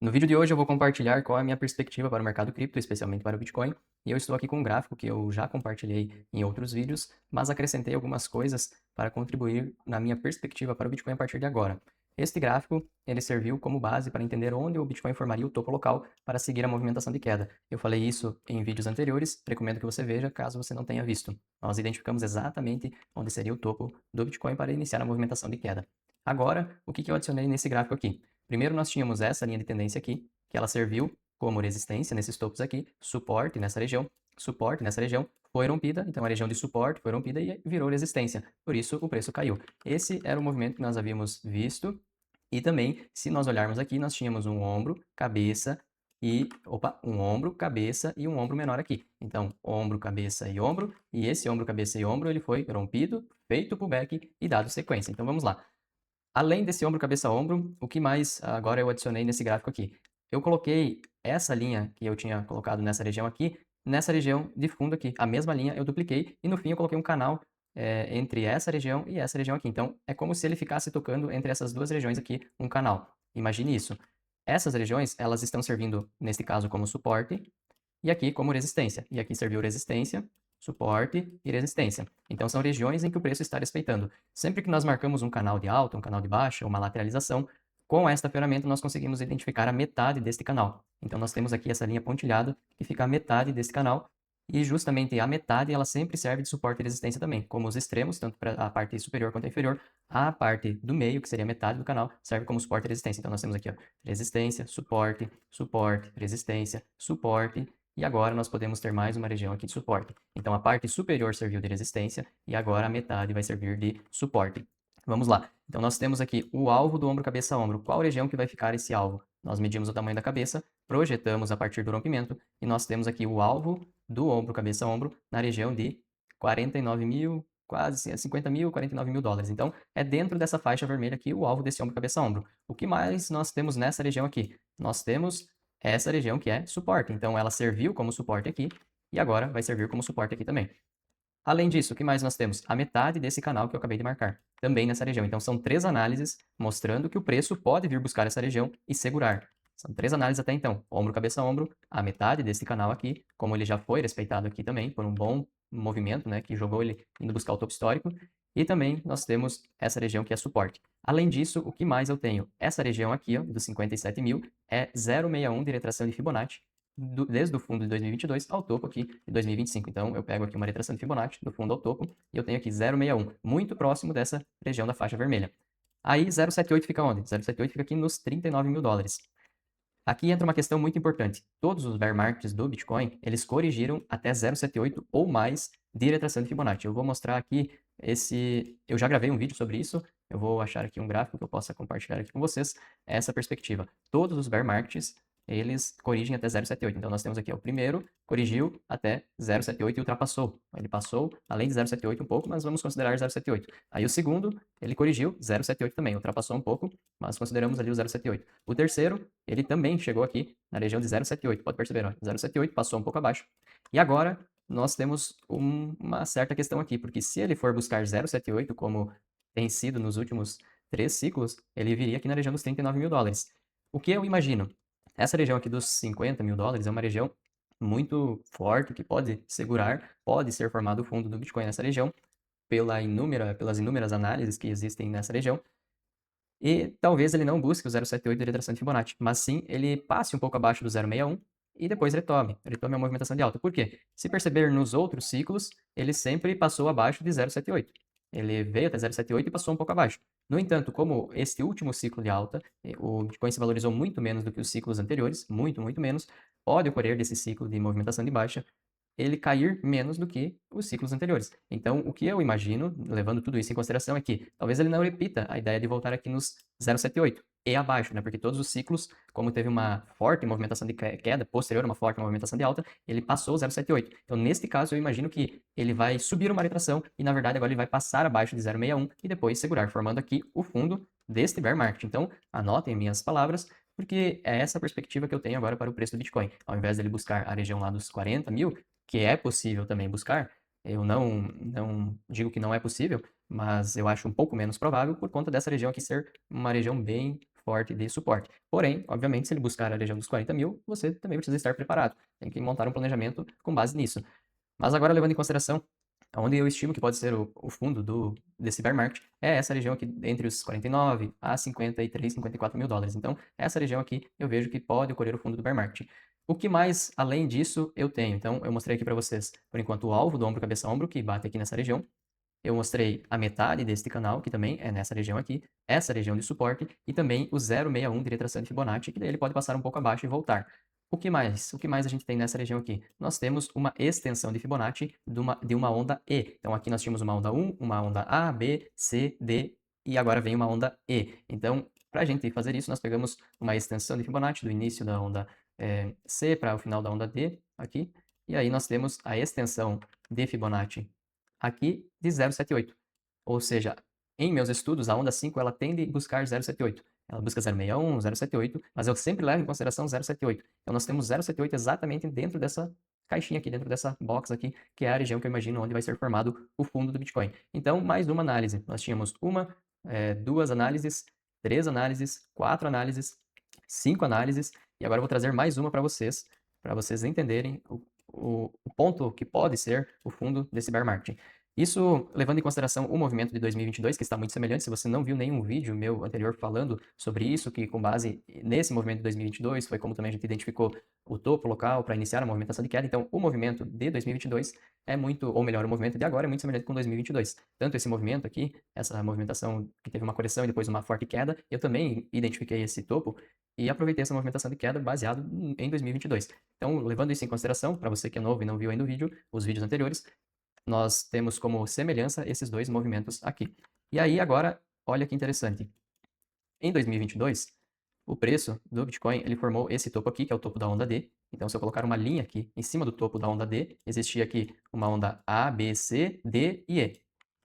No vídeo de hoje eu vou compartilhar qual é a minha perspectiva para o mercado cripto, especialmente para o Bitcoin, e eu estou aqui com um gráfico que eu já compartilhei em outros vídeos, mas acrescentei algumas coisas para contribuir na minha perspectiva para o Bitcoin a partir de agora. Este gráfico, ele serviu como base para entender onde o Bitcoin formaria o topo local para seguir a movimentação de queda. Eu falei isso em vídeos anteriores, recomendo que você veja caso você não tenha visto. Nós identificamos exatamente onde seria o topo do Bitcoin para iniciar a movimentação de queda. Agora, o que eu adicionei nesse gráfico aqui? Primeiro nós tínhamos essa linha de tendência aqui, que ela serviu como resistência nesses topos aqui, suporte nessa região, foi rompida, então a região de suporte foi rompida e virou resistência, por isso o preço caiu. Esse era o movimento que nós havíamos visto, e também, se nós olharmos aqui, nós tínhamos um ombro, cabeça e um ombro menor aqui. Então, ombro, cabeça e esse ombro, cabeça e ombro, ele foi rompido, feito pullback e dado sequência. Então, vamos lá. Além desse ombro, cabeça, ombro, o que mais agora eu adicionei nesse gráfico aqui? Eu coloquei essa linha que eu tinha colocado nessa região aqui, nessa região de fundo aqui. A mesma linha eu dupliquei e no fim eu coloquei um canal entre essa região e essa região aqui. Então, é como se ele ficasse tocando entre essas duas regiões aqui, um canal. Imagine isso. Essas regiões, elas estão servindo, nesse caso, como suporte, e aqui como resistência. E aqui serviu resistência, suporte e resistência. Então são regiões em que o preço está respeitando. Sempre que nós marcamos um canal de alta, um canal de baixa, uma lateralização, com esta ferramenta nós conseguimos identificar a metade deste canal. Então nós temos aqui essa linha pontilhada que fica a metade desse canal, e justamente a metade ela sempre serve de suporte e resistência também, como os extremos, tanto para a parte superior quanto a inferior, a parte do meio, que seria a metade do canal, serve como suporte e resistência. Então nós temos aqui ó, resistência, suporte, suporte, resistência, suporte, e agora nós podemos ter mais uma região aqui de suporte. Então a parte superior serviu de resistência e agora a metade vai servir de suporte. Vamos lá. Então nós temos aqui o alvo do ombro, cabeça, ombro. Qual região que vai ficar esse alvo? Nós medimos o tamanho da cabeça, projetamos a partir do rompimento e nós temos aqui o alvo do ombro, cabeça, ombro na região de 49 mil, quase 50 mil, 49 mil dólares. Então é dentro dessa faixa vermelha aqui o alvo desse ombro, cabeça, ombro. O que mais nós temos nessa região aqui? Nós temos essa região que é suporte. Então, ela serviu como suporte aqui e agora vai servir como suporte aqui também. Além disso, o que mais nós temos? A metade desse canal que eu acabei de marcar, também nessa região. Então, são 3 análises mostrando que o preço pode vir buscar essa região e segurar. São 3 análises até então. Ombro, cabeça, ombro, a metade desse canal aqui, como ele já foi respeitado aqui também, por um bom movimento, né, que jogou ele indo buscar o topo histórico. E também nós temos essa região que é suporte. Além disso, o que mais eu tenho? Essa região aqui, ó, dos 57 mil, é 0,61 de retração de Fibonacci, desde o fundo de 2022 ao topo aqui de 2025. Então, eu pego aqui uma retração de Fibonacci do fundo ao topo e eu tenho aqui 0,61, muito próximo dessa região da faixa vermelha. Aí, 0,78 fica onde? 0,78 fica aqui nos 39 mil dólares. Aqui entra uma questão muito importante. Todos os bear markets do Bitcoin, eles corrigiram até 0,78 ou mais de retração de Fibonacci. Eu vou mostrar aqui eu já gravei um vídeo sobre isso, eu vou achar aqui um gráfico que eu possa compartilhar aqui com vocês, essa perspectiva. Todos os bear markets, eles corrigem até 0,78. Então, nós temos aqui, ó, o primeiro corrigiu até 0,78 e ultrapassou. Ele passou além de 0,78 um pouco, mas vamos considerar 0,78. Aí o segundo, ele corrigiu 0,78 também, ultrapassou um pouco, mas consideramos ali o 0,78. O terceiro, ele também chegou aqui na região de 0,78. Pode perceber, ó, 0,78 passou um pouco abaixo. E agora nós temos uma certa questão aqui, porque se ele for buscar 0,78, como tem sido nos últimos 3 ciclos, ele viria aqui na região dos 39 mil dólares. O que eu imagino? Essa região aqui dos 50 mil dólares é uma região muito forte, que pode segurar, pode ser formado o fundo do Bitcoin nessa região, pelas inúmeras análises que existem nessa região, e talvez ele não busque o 0,78 de retração de Fibonacci, mas sim ele passe um pouco abaixo do 0,61 e depois retome a movimentação de alta. Por quê? Se perceber nos outros ciclos, ele sempre passou abaixo de 0,78. Ele veio até 0,78 e passou um pouco abaixo. No entanto, como este último ciclo de alta, o Bitcoin se valorizou muito menos do que os ciclos anteriores, muito, muito menos, pode ocorrer desse ciclo de movimentação de baixa ele cair menos do que os ciclos anteriores. Então, o que eu imagino, levando tudo isso em consideração, é que talvez ele não repita a ideia de voltar aqui nos 0,78 e abaixo, né? Porque todos os ciclos, como teve uma forte movimentação de queda, posterior a uma forte movimentação de alta, ele passou o 0,78. Então, neste caso, eu imagino que ele vai subir uma retração e, na verdade, agora ele vai passar abaixo de 0,61 e depois segurar, formando aqui o fundo deste bear market. Então, anotem minhas palavras, porque é essa a perspectiva que eu tenho agora para o preço do Bitcoin. Ao invés dele buscar a região lá dos 40 mil, que é possível também buscar, eu não digo que não é possível, mas eu acho um pouco menos provável por conta dessa região aqui ser uma região bem forte de suporte. Porém, obviamente, se ele buscar a região dos 40 mil, você também precisa estar preparado. Tem que montar um planejamento com base nisso. Mas agora, levando em consideração onde eu estimo que pode ser o fundo desse bear market, é essa região aqui entre os 49 a 53, 54 mil dólares. Então, essa região aqui eu vejo que pode ocorrer o fundo do bear market. O que mais, além disso, eu tenho? Então, eu mostrei aqui para vocês, por enquanto, o alvo do ombro, cabeça, ombro, que bate aqui nessa região. Eu mostrei a metade deste canal, que também é nessa região aqui, essa região de suporte, e também o 0,61 de retração de Fibonacci, que daí ele pode passar um pouco abaixo e voltar. O que mais? O que mais a gente tem nessa região aqui? Nós temos uma extensão de Fibonacci de uma onda E. Então, aqui nós tínhamos uma onda 1, uma onda A, B, C, D, e agora vem uma onda E. Então, para a gente fazer isso, nós pegamos uma extensão de Fibonacci do início da onda C para o final da onda D, aqui, e aí nós temos a extensão de Fibonacci aqui de 0,78. Ou seja, em meus estudos, a onda 5 ela tende a buscar 0,78. Ela busca 0,61, 0,78, mas eu sempre levo em consideração 0,78. Então nós temos 0,78 exatamente dentro dessa caixinha aqui, dentro dessa box aqui, que é a região que eu imagino onde vai ser formado o fundo do Bitcoin. Então, mais uma análise. Nós tínhamos duas análises, 3 análises, 4 análises, 5 análises, e agora eu vou trazer mais uma para vocês entenderem o ponto que pode ser o fundo desse bear market. Isso levando em consideração o movimento de 2022, que está muito semelhante. Se você não viu nenhum vídeo meu anterior falando sobre isso, que com base nesse movimento de 2022, foi como também a gente identificou o topo local para iniciar a movimentação de queda. Então, o movimento de 2022 é muito, ou melhor, o movimento de agora é muito semelhante com 2022. Tanto esse movimento aqui, essa movimentação que teve uma correção e depois uma forte queda, eu também identifiquei esse topo e aproveitei essa movimentação de queda baseado em 2022. Então, levando isso em consideração, para você que é novo e não viu ainda o vídeo, os vídeos anteriores, nós temos como semelhança esses dois movimentos aqui. E aí, agora, olha que interessante. Em 2022, o preço do Bitcoin ele formou esse topo aqui, que é o topo da onda D. Então, se eu colocar uma linha aqui em cima do topo da onda D, existia aqui uma onda A, B, C, D e E.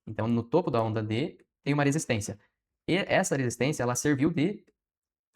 Então, no topo da onda D tem uma resistência. E essa resistência ela serviu de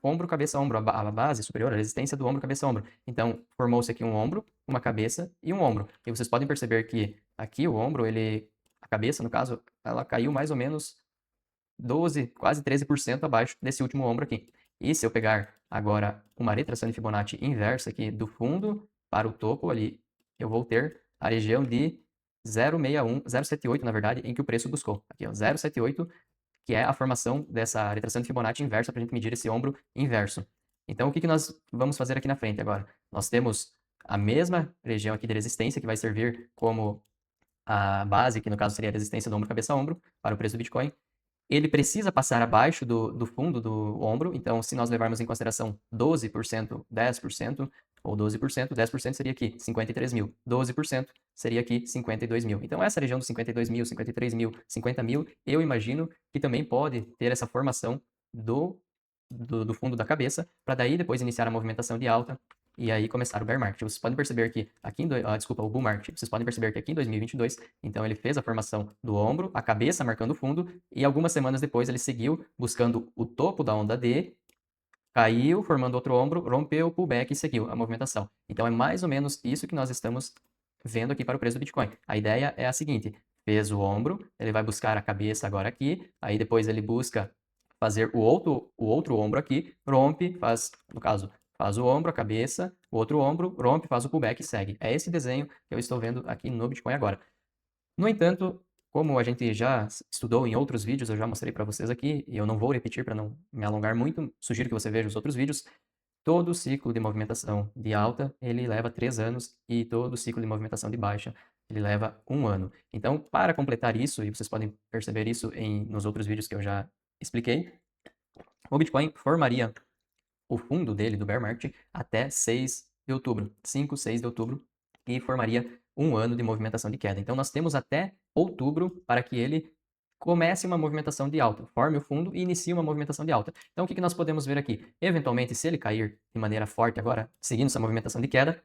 ombro, cabeça, ombro, a base superior, a resistência do ombro, cabeça, ombro. Então, formou-se aqui um ombro, uma cabeça e um ombro. E vocês podem perceber que aqui o ombro, a cabeça, no caso, ela caiu mais ou menos 12, quase 13% abaixo desse último ombro aqui. E se eu pegar agora uma retração de Fibonacci inversa aqui do fundo para o topo ali, eu vou ter a região de 0,61, 0,78 na verdade, em que o preço buscou. Aqui, ó, 0,78, que é a formação dessa retração de Fibonacci inversa para a gente medir esse ombro inverso. Então, o que nós vamos fazer aqui na frente agora? Nós temos a mesma região aqui de resistência, que vai servir como a base, que no caso seria a resistência do ombro, cabeça, ombro, para o preço do Bitcoin. Ele precisa passar abaixo do fundo do ombro, então se nós levarmos em consideração 12%, 10%, ou 12%, 10% seria aqui 53 mil, 12% seria aqui 52 mil. Então essa região dos 52 mil, 53 mil, 50 mil, eu imagino que também pode ter essa formação do fundo da cabeça, para daí depois iniciar a movimentação de alta e aí começar o bear market. Vocês podem perceber que aqui o bull market. Vocês podem perceber que aqui em 2022, então ele fez a formação do ombro, a cabeça marcando o fundo e algumas semanas depois ele seguiu buscando o topo da onda D, caiu, formando outro ombro, rompeu o pullback e seguiu a movimentação. Então é mais ou menos isso que nós estamos vendo aqui para o preço do Bitcoin. A ideia é a seguinte: fez o ombro, ele vai buscar a cabeça agora aqui, aí depois ele busca fazer o outro ombro aqui, rompe, faz, no caso, faz o ombro, a cabeça, o outro ombro, rompe, faz o pullback e segue. É esse desenho que eu estou vendo aqui no Bitcoin agora. No entanto, como a gente já estudou em outros vídeos, eu já mostrei para vocês aqui, e eu não vou repetir para não me alongar muito, sugiro que você veja os outros vídeos. Todo ciclo de movimentação de alta, ele leva 3 anos, e todo ciclo de movimentação de baixa, ele leva 1 ano. Então, para completar isso, e vocês podem perceber isso nos outros vídeos que eu já expliquei, o Bitcoin formaria o fundo dele, do bear market, até 6 de outubro, 5, 6 de outubro, e formaria 1 ano de movimentação de queda. Então, nós temos até outubro para que ele comece uma movimentação de alta, forme o fundo e inicie uma movimentação de alta. Então, o que nós podemos ver aqui? Eventualmente, se ele cair de maneira forte agora, seguindo essa movimentação de queda,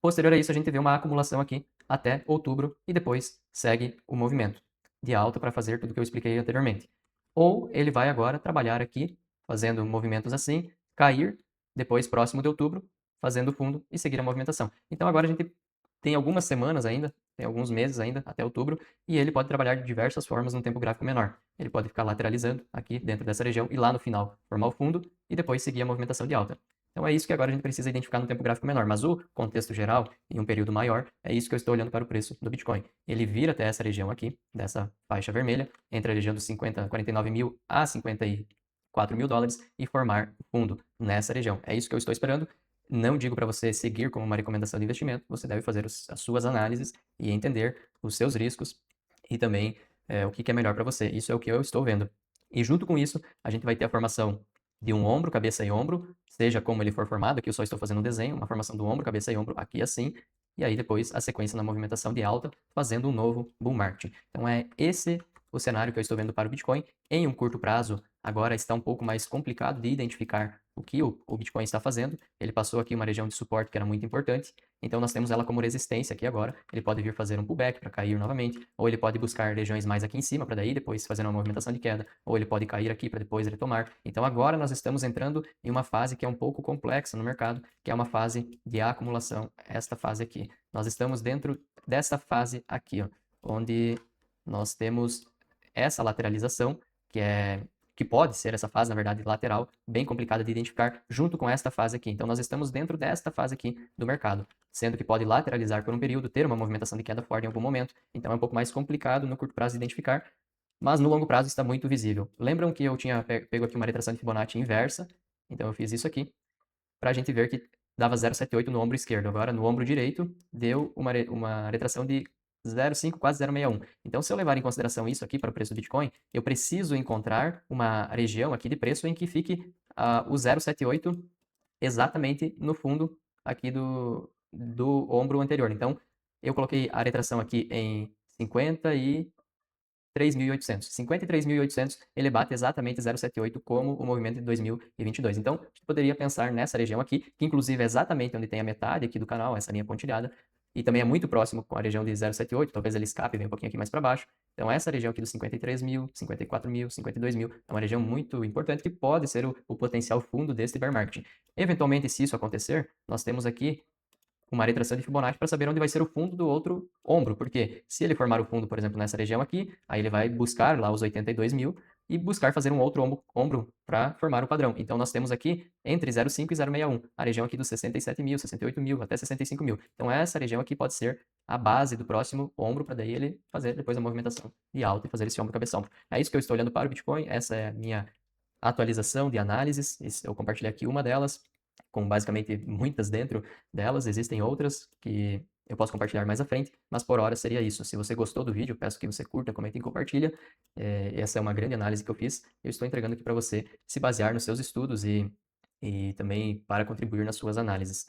posterior a isso, a gente vê uma acumulação aqui até outubro e depois segue o movimento de alta para fazer tudo o que eu expliquei anteriormente. Ou ele vai agora trabalhar aqui, fazendo movimentos assim, cair, depois próximo de outubro, fazendo fundo e seguir a movimentação. Então agora a gente tem algumas semanas ainda, tem alguns meses ainda, até outubro, e ele pode trabalhar de diversas formas num tempo gráfico menor. Ele pode ficar lateralizando aqui dentro dessa região e lá no final formar o fundo e depois seguir a movimentação de alta. Então é isso que agora a gente precisa identificar no tempo gráfico menor, mas o contexto geral, em um período maior, é isso que eu estou olhando para o preço do Bitcoin. Ele vira até essa região aqui, dessa faixa vermelha, entre a região dos 49 mil a 54 mil dólares e formar o fundo nessa região. É isso que eu estou esperando. Não digo para você seguir como uma recomendação de investimento, você deve fazer as suas análises e entender os seus riscos e também o que é melhor para você. Isso é o que eu estou vendo. E junto com isso, a gente vai ter a formação de um ombro, cabeça e ombro, seja como ele for formado, aqui eu só estou fazendo um desenho, uma formação do ombro, cabeça e ombro aqui assim, e aí depois a sequência na movimentação de alta, fazendo um novo bull market. Então é esse o cenário que eu estou vendo para o Bitcoin. Em um curto prazo, agora está um pouco mais complicado de identificar o que o Bitcoin está fazendo. Ele passou aqui uma região de suporte que era muito importante, então nós temos ela como resistência aqui agora. Ele pode vir fazer um pullback para cair novamente, ou ele pode buscar regiões mais aqui em cima para daí depois fazer uma movimentação de queda, ou ele pode cair aqui para depois retomar. Então agora nós estamos entrando em uma fase que é um pouco complexa no mercado, que é uma fase de acumulação, esta fase aqui. Nós estamos dentro dessa fase aqui, ó, onde nós temos essa lateralização, que pode ser essa fase, na verdade, lateral, bem complicada de identificar, junto com esta fase aqui. Então, nós estamos dentro desta fase aqui do mercado, sendo que pode lateralizar por um período, ter uma movimentação de queda forte em algum momento. Então, é um pouco mais complicado no curto prazo de identificar, mas no longo prazo está muito visível. Lembram que eu tinha pego aqui uma retração de Fibonacci inversa? Então, eu fiz isso aqui, para a gente ver que dava 0,78 no ombro esquerdo. Agora, no ombro direito, deu uma retração de 0,5, quase 0,61. Então, se eu levar em consideração isso aqui para o preço do Bitcoin, eu preciso encontrar uma região aqui de preço em que fique o 0,78 exatamente no fundo aqui do ombro anterior. Então, eu coloquei a retração aqui em 53.800. 53.800, ele bate exatamente 0,78 como o movimento de 2022. Então, a gente poderia pensar nessa região aqui, que inclusive é exatamente onde tem a metade aqui do canal, essa linha pontilhada, e também é muito próximo com a região de 0,78, talvez ele escape e venha um pouquinho aqui mais para baixo. Então, essa região aqui dos 53 mil, 54 mil, 52 mil, é uma região muito importante que pode ser o potencial fundo deste bear market. Eventualmente, se isso acontecer, nós temos aqui uma retração de Fibonacci para saber onde vai ser o fundo do outro ombro, porque se ele formar o fundo, por exemplo, nessa região aqui, aí ele vai buscar lá os 82 mil e buscar fazer um outro ombro para formar o padrão. Então, nós temos aqui entre 0,5 e 0,61, a região aqui dos 67 mil, 68 mil, até 65 mil. Então, essa região aqui pode ser a base do próximo ombro, para daí ele fazer depois a movimentação de alta e fazer esse ombro cabeção. É isso que eu estou olhando para o Bitcoin, essa é a minha atualização de análises, eu compartilhei aqui uma delas, com basicamente muitas dentro delas, existem outras que eu posso compartilhar mais à frente, mas por hora seria isso. Se você gostou do vídeo, peço que você curta, comente e compartilha. Essa é uma grande análise que eu fiz. Eu estou entregando aqui para você se basear nos seus estudos e também para contribuir nas suas análises.